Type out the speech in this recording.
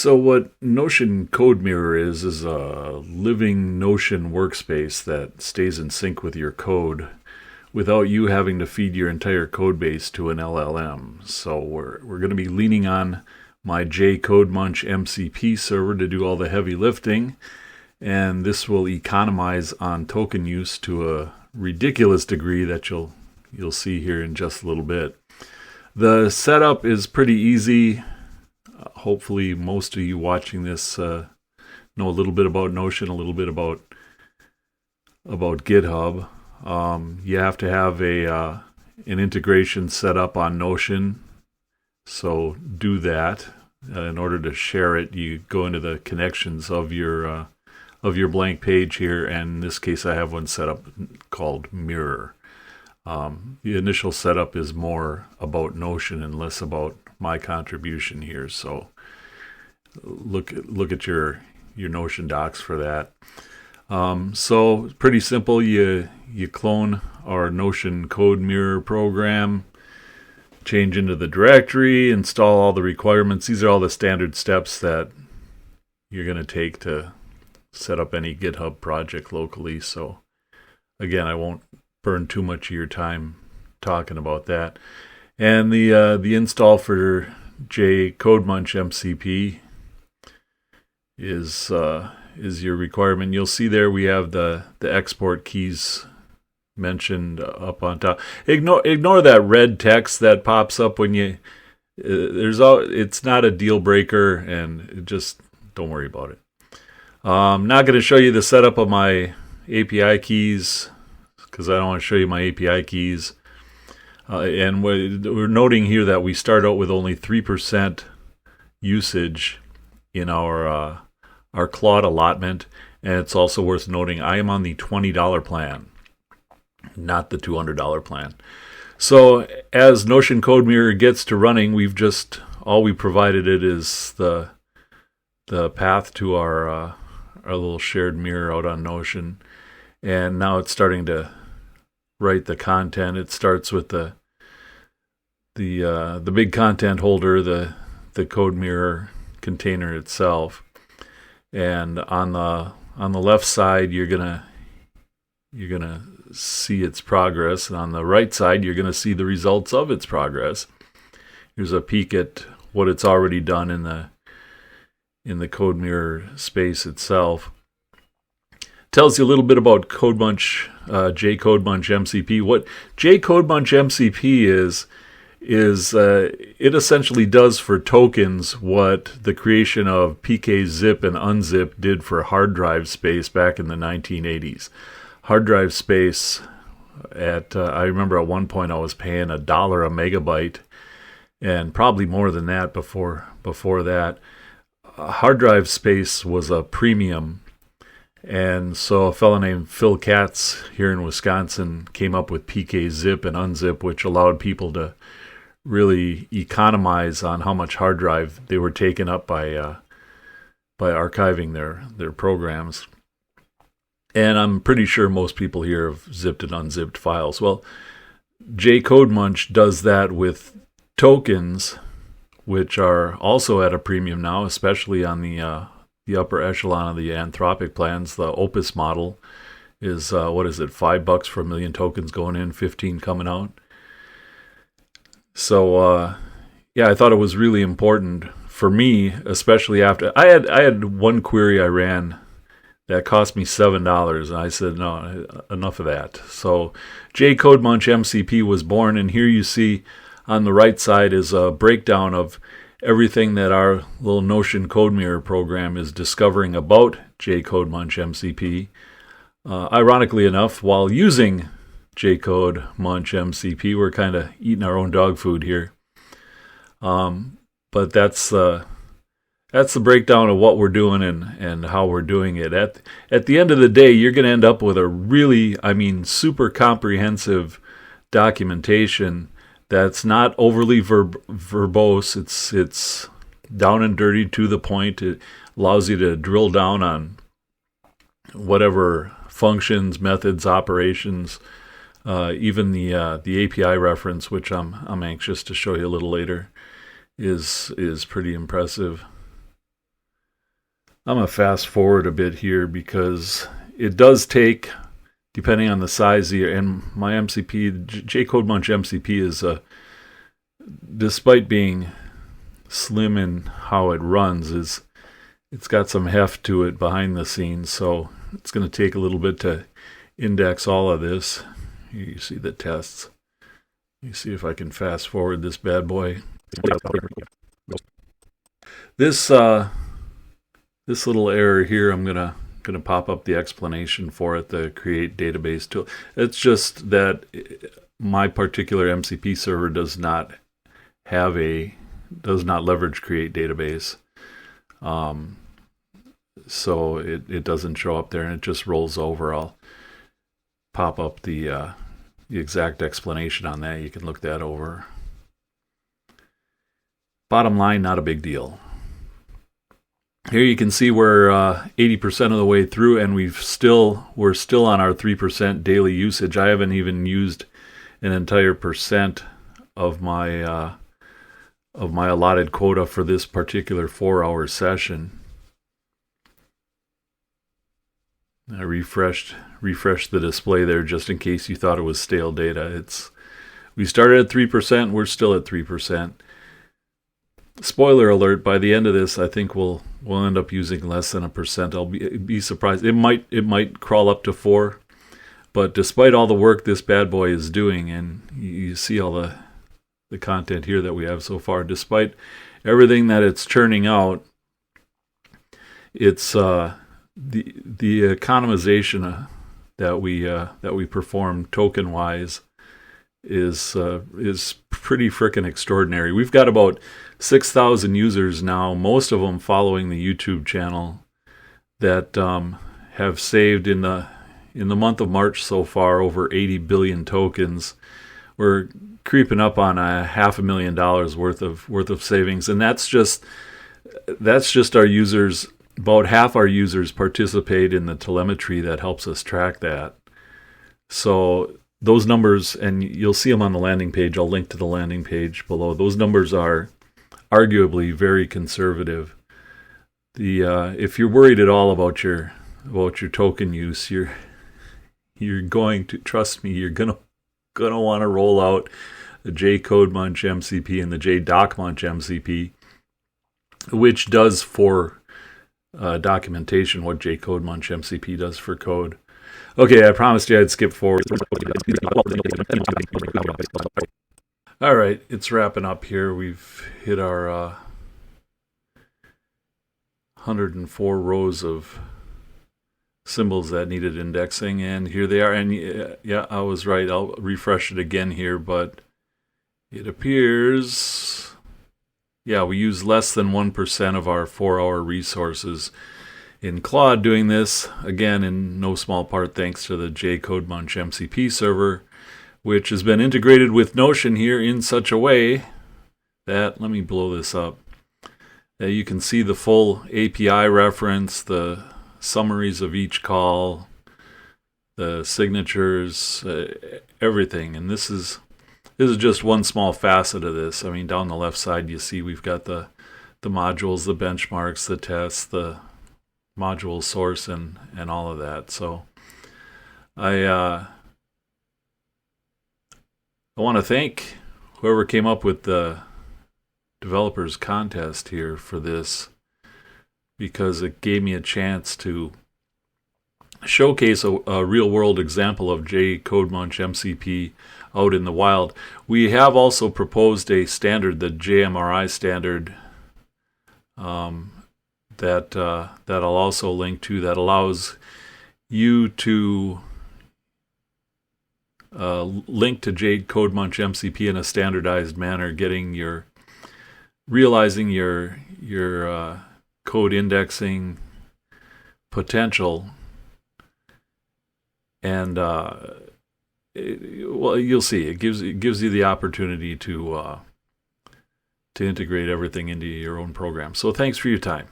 So what Notion CodeMirror is a living Notion workspace that stays in sync with your code without you having to feed your entire code base to an LLM. So we're going to be leaning on my jcodemunch-mcp server to do all the heavy lifting, and this will economize on token use to a ridiculous degree that you'll see here in just a little bit. The setup is pretty easy. Hopefully most of you watching this know a little bit about Notion, a little bit about GitHub. You have to have an integration set up on Notion, so do that. In order to share it, you go into the connections of your blank page here, and in this case I have one set up called Mirror. The initial setup is more about Notion and less about my contribution here, so look at your Notion docs for that. So pretty simple. You clone our Notion CodeMirror program, change into the directory, install all the requirements. These are all the standard steps that you're going to take to set up any GitHub project locally. So again, I won't burn too much of your time talking about that. And the install for jcodemunch-mcp is your requirement. You'll see there we have the export keys mentioned up on top. Ignore that red text that pops up when you it's not a deal breaker, and just don't worry about it. I'm not going to show you the setup of my API keys because I don't want to show you my API keys. And we're noting here that we start out with only 3% usage in our Claude allotment, and it's also worth noting I am on the $20 plan, not the $200 plan. So as Notion CodeMirror gets to running, all we provided it is the path to our little shared mirror out on Notion, and now it's starting to write the content. It starts with the big content holder, the CodeMirror container itself, and on the left side you're gonna see its progress, and on the right side you're gonna see the results of its progress. Here's a peek at what it's already done in the CodeMirror space itself. Tells you a little bit about jcodemunch-mcp. What jcodemunch-mcp is it essentially does for tokens what the creation of pkzip and unzip did for hard drive space back in the 1980s. Hard drive space I remember at one point I was paying $1 a megabyte, and probably more than that before that. Hard drive space was a premium. And so a fellow named Phil Katz here in Wisconsin came up with pkzip and unzip, which allowed people to really economize on how much hard drive they were taking up by archiving their programs. And I'm pretty sure most people here have zipped and unzipped files. Well, jcodemunch does that with tokens, which are also at a premium now, especially on the upper echelon of the Anthropic plans. The Opus model is, $5 for 1 million tokens going in, 15 coming out. So, I thought it was really important for me, especially after I had one query I ran that cost me $7, and I said, no, enough of that. So jcodemunch-mcp was born, and here you see on the right side is a breakdown of everything that our little Notion CodeMirror program is discovering about jcodemunch-mcp. Ironically enough, while using jcodemunch-mcp, we're kind of eating our own dog food here. But that's the breakdown of what we're doing and how we're doing it. At the end of the day, you're going to end up with a really, super comprehensive documentation that's not overly verbose. It's down and dirty, to the point. It allows you to drill down on whatever functions, methods, operations, even the API reference, which I'm anxious to show you a little later, is pretty impressive. I'm going to fast forward a bit here because it does take, depending on the size of and my MCP, jcodemunch-mcp is, despite being slim in how it runs, it's got some heft to it behind the scenes, so it's going to take a little bit to index all of this. Here you see the tests. You see if I can fast forward this bad boy. This little error here, I'm gonna pop up the explanation for it, the create database tool. It's just that my particular MCP server does not leverage create database. So it doesn't show up there, and it just rolls over. I'll pop up the exact explanation on that. You can look that over. Bottom line, not a big deal. Here you can see we're 80% of the way through, and we're still on our 3% daily usage. I haven't even used an entire percent of my allotted quota for this particular 4-hour session. I refreshed the display there just in case you thought it was stale data. We started at 3%, we're still at 3%. Spoiler alert, by the end of this, I think we'll end up using less than 1%. I'll be surprised. It might crawl up to 4%, but despite all the work this bad boy is doing, and you see all the content here that we have so far, despite everything that it's churning out, it's the economization that we perform token wise is pretty frickin' extraordinary. We've got about 6,000 users now, most of them following the YouTube channel, that have saved in the month of March so far over 80 billion tokens. We're creeping up on $500,000 worth of savings, and that's just our users. About half our users participate in the telemetry that helps us track that. So those numbers, and you'll see them on the landing page. I'll link to the landing page below. Those numbers are arguably very conservative. If you're worried at all about your token use, you're going to, trust me, you're gonna want to roll out the jcodemunch-mcp and the jdoc-munch-mcp, which does for documentation what jcodemunch-mcp does for code. Okay, I promised you I'd skip forward. All right, it's wrapping up here. We've hit our 104 rows of symbols that needed indexing, and here they are. And yeah, I was right. I'll refresh it again here, but it appears, yeah, we use less than 1% of our 4-hour resources in Claude doing this, again, in no small part thanks to the jcodemunch-mcp server, which has been integrated with Notion here in such a way that, let me blow this up, that you can see the full API reference, the summaries of each call, the signatures, everything. And this is just one small facet of this. I mean, down the left side you see we've got the modules, the benchmarks, the tests, the module source, and all of that. So I want to thank whoever came up with the developers contest here for this, because it gave me a chance to showcase a real-world example of jcodemunch-mcp out in the wild. We have also proposed a standard, the JMRI standard, that I'll also link to, that allows you to link to jcodemunch-mcp in a standardized manner, realizing your code indexing potential. And well, you'll see, it gives you the opportunity to integrate everything into your own program. So thanks for your time.